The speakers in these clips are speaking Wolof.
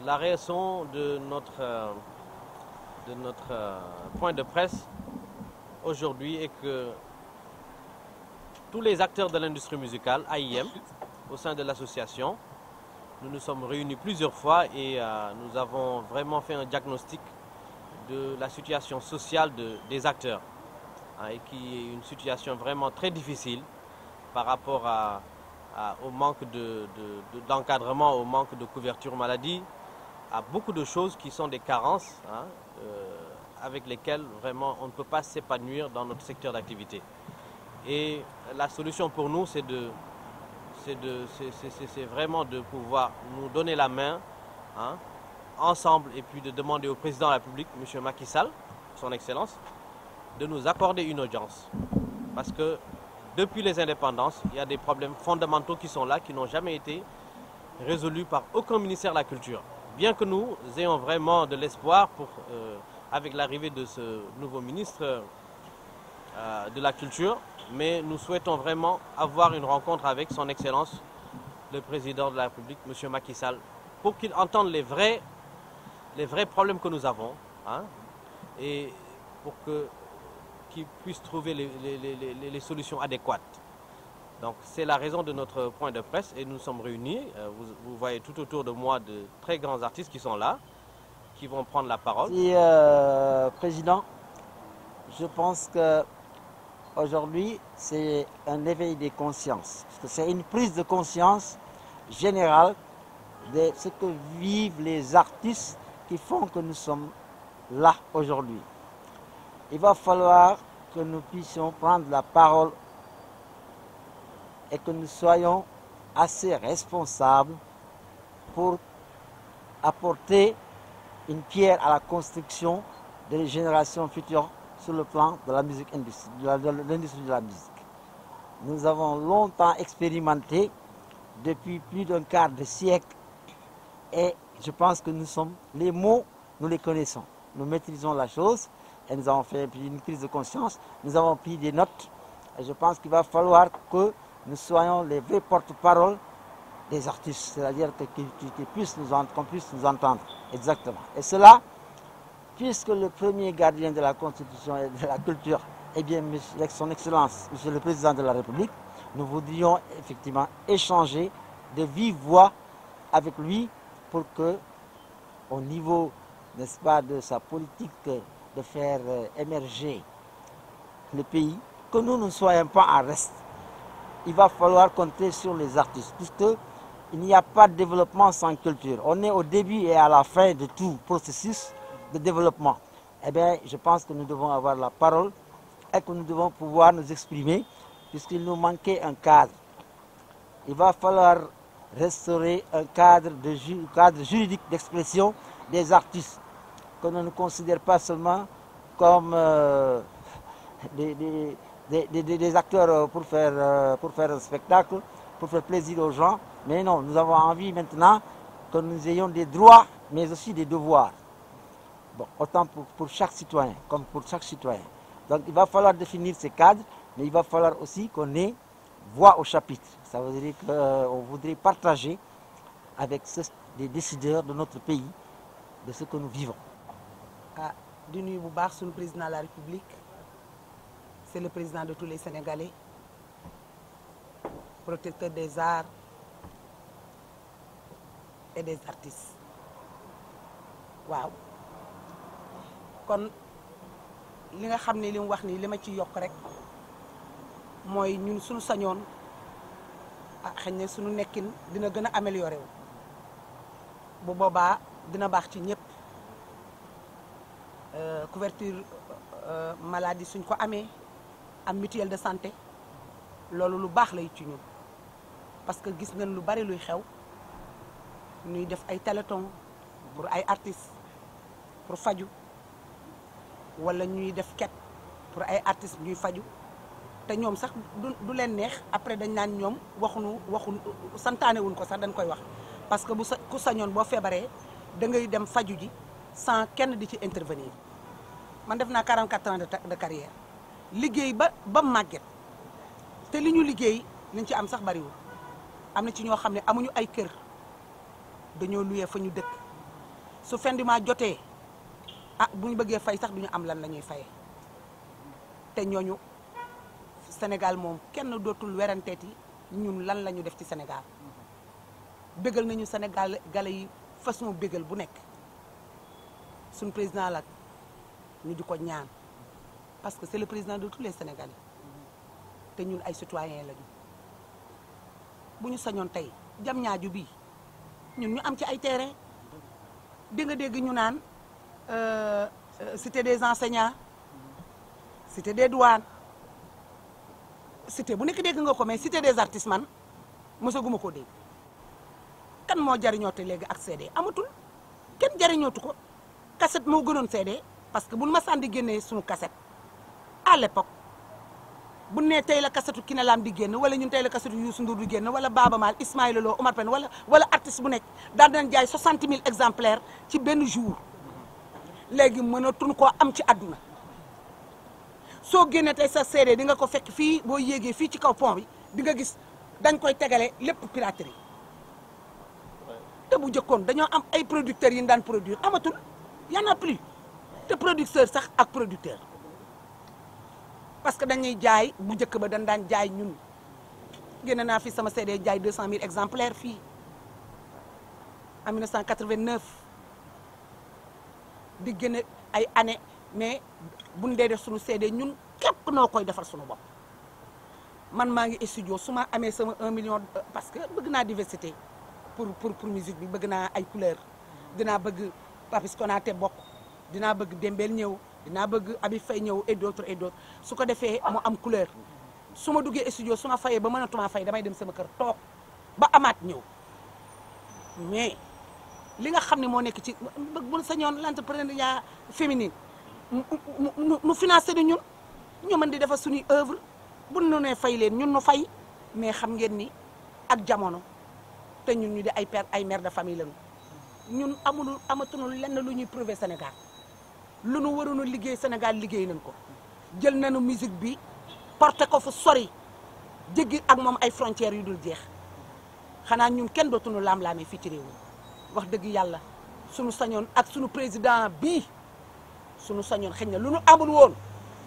La raison de notre point de presse aujourd'hui est que tous les acteurs de l'industrie musicale, AIM, au sein de l'association, nous nous sommes réunis plusieurs fois et nous avons vraiment fait un diagnostic de la situation sociale des acteurs, et qui est une situation vraiment très difficile par rapport au manque d'encadrement, au manque de couverture maladie, à beaucoup de choses qui sont des carences, avec lesquelles vraiment on ne peut pas s'épanouir dans notre secteur d'activité. Et la solution pour nous, c'est vraiment de pouvoir nous donner la main, ensemble, et puis de demander au président de la République, M. Macky Sall, son Excellence, de nous accorder une audience. Parce que depuis les indépendances, il y a des problèmes fondamentaux qui sont là, qui n'ont jamais été résolus par aucun ministère de la Culture. Bien que nous ayons vraiment de l'espoir avec l'arrivée de ce nouveau ministre de la Culture, mais nous souhaitons vraiment avoir une rencontre avec son Excellence, le président de la République, M. Macky Sall, pour qu'il entende les vrais problèmes que nous avons, et pour qu'il puisse trouver les solutions adéquates. Donc c'est la raison de notre point de presse et nous sommes réunis. Vous voyez tout autour de moi de très grands artistes qui sont là, qui vont prendre la parole. Si, Président, je pense que aujourd'hui c'est un éveil des consciences. Parce que c'est une prise de conscience générale de ce que vivent les artistes qui font que nous sommes là aujourd'hui. Il va falloir que nous puissions prendre la parole et que nous soyons assez responsables pour apporter une pierre à la construction des générations futures sur le plan de la musique de l'industrie de la musique. Nous avons longtemps expérimenté depuis plus d'un quart de siècle et je pense que les mots, nous les connaissons. Nous maîtrisons la chose et nous avons fait une prise de conscience, nous avons pris des notes et je pense qu'il va falloir que nous soyons les vrais porte-parole des artistes, c'est-à-dire qu'on puisse nous entendre exactement. Et cela, puisque le premier gardien de la Constitution et de la culture est bien son Excellence, Monsieur le Président de la République, nous voudrions effectivement échanger de vive voix avec lui pour que, au niveau, n'est-ce pas, de sa politique de faire émerger le pays, que nous ne soyons pas en reste. Il va falloir compter sur les artistes, puisqu'il n'y a pas de développement sans culture. On est au début et à la fin de tout processus de développement. Eh bien, je pense que nous devons avoir la parole et que nous devons pouvoir nous exprimer, puisqu'il nous manquait un cadre. Il va falloir restaurer un cadre juridique d'expression des artistes, que l'on ne considère pas seulement comme des acteurs pour faire un spectacle, pour faire plaisir aux gens. Mais non, nous avons envie maintenant que nous ayons des droits, mais aussi des devoirs. Bon, autant pour chaque citoyen, comme pour chaque citoyen. Donc il va falloir définir ces cadres, mais il va falloir aussi qu'on ait voix au chapitre. Ça veut dire qu'on voudrait partager avec les décideurs de notre pays de ce que nous vivons. Du nuyu bu baax suñu président de la République, c'est le président de tous les Sénégalais, protecteur des arts et des artistes. Waaw kon li nga xam ne li mu wax nii li ma ci yokk rek mooy ñun suñu sañoon xëy na suñu nekkin dina gën a amélioré wu bu boobaa dina baax ci ñëpp. Couverture maladie suñ ko amee am mutuelle de santé loolu lu baax lay ci ñun parce que gis nañ lu bari luy xew ñuy def ay téléthon pour ay artistes pour faju wala ñuy def quête pour ay artistes ñuy faju te ñoom sax du leen neex après dañ naan ñoom waxuñu santaane wuñ ko sax dañ koy wax parce que ku sañoon boo feebaree da ngay dem faju ji sans kenn di ci intervenir. Man def naa 44 ans de carrière liggéey ba màgget te li ñu liggéey liñ ci am sax bariwul am na ci ñoo xam ne amuñu ay kër dañoo luyee fa ñu dëkk su fin du mois jotee ah bu ñu bëggee fay sax du ñu am lan la ñuy fayee te ñooñu Sénégal moom kenn dootul weranteeti ñun lan la ñu def ci Sénégal bégal nañu Sénégal gale yi façon bégal bu nekk suñ président la ñu di ko ñaan parce que c'est le président de tous les Sénégalais te ñun ay citoyens lañu bu ñu sañoon tey jam ñaaju bii ñun ñu am ci ay terrain di nga dégg ñu naan cité des enseignants cité des douanes cité bu nekk dégg nga ko mais cité des artistes man mosaguma koo dégg kan moo jariñoote léegi ak CD amatul kenn jariñootu ko cassette moo gënoon CD parce que buñ ma sànni génnee suñu cassette à l'époque bu nee tey la kasetu Kiné Lam di génn wala ñun tey la kasetu Youssou Ndour di génn wala Baaba Maal Ismaïla Lo Omar Pène wala artiste bu nekk daan nañ jaay 60 000 exemplaires ci benn jour léegi mënatuñ koo am ci àdduna soo génnee tey sa CD di nga ko fekk fii boo yéegee fii ci kaw pont bi di nga gis dañ koy tegale lépp piraterie te bu jëkkoon dañoo am ay producteurs yi ñu daan produire amatul y en a plus te producteur sax ak producteur parce que dañuy jaay bu njëkk ba dañ daan jaay ñun génne naa fi sama CD jaay 200 000 exemplaires fii en 1989 di génne ay année mais buñ dee def suñu CD ñun képp noo koy defar suñu bopp man maa ngi studio su ma amee sama 1 million parce que bëgg naa diversité pour musique bi bëgg naa ay couleur dinaa bëgg Papis Konaté bokk dinaa bëgg Dembel ñëw dinaa bëgg Abi Faye ñëw et d'autres su ko defee mu am couleur su ma duggee studio su ma fayee ba mënatuma fay damay dem sama kër toog ba amaat ñëw mais li nga xam ne moo nekk ci bëgg bu sañoon l'entrepreneuriat féminin nu financé ni ñun ñu mën di defar suñuy œuvre bu nu nee fay leen ñun nu fay mais xam ngeen ni ak jamono te ñun ñu di ay mère de famille lañu ñun amatuñu lenn lu ñuy prouver Sénégal lu nu waroon a liggéey Sénégal liggéey nañ ko jël nañu musique bi porté ko fu sori jéggi ak moom ay frontières yu dul jeex xanaa ñun kenn dootuñu laam-laamee fii ci réew mi wax dëgg yàlla suñu sañoon ak suñu président bii suñu sañoon xëy na lu nu amul woon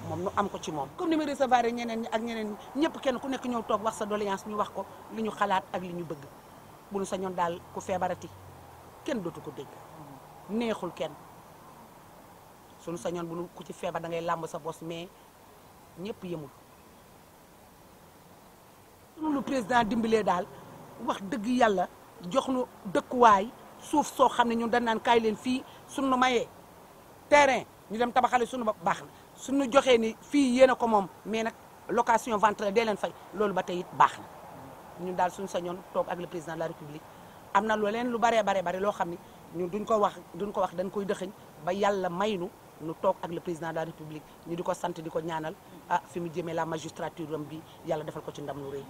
moom nu am ko ci moom. comme ni ma recevoir ñeneen ñi ak ñeneen ñëpp kenn ku nekk ñëw toog wax sa doléance ñu wax ko li ñu xalaat ak li ñu bëgg bu nu sañoon daal ku feebarati kenn dootu ko dégg neexul kenn. suñu sañoon bu nu ku ci feebar da ngay làmb sa bos mais ñëpp yemul lu président dimbalee daal wax dëgg yàlla jox nu dëkkuwaay suuf soo xam ne ñun dañ naan kaay leen fii suñu mayee terrain ñu dem tabaxale suñu bopp baax na suñu joxee ni fii yéen a ko moom mais nag location vente dee leen fay loolu ba tey it baax na ñun daal suñu sañoon toog ak le président de la république am na loo leen lu bare loo xam ne ñun duñ ko wax dañ koy dëxëñ ba yàlla maynu nu toog ak le président de la république ñu di ko sant di ko ñaanal fi mu jëmee la magistrature am bi yàlla defal ko ci ndam lu rëy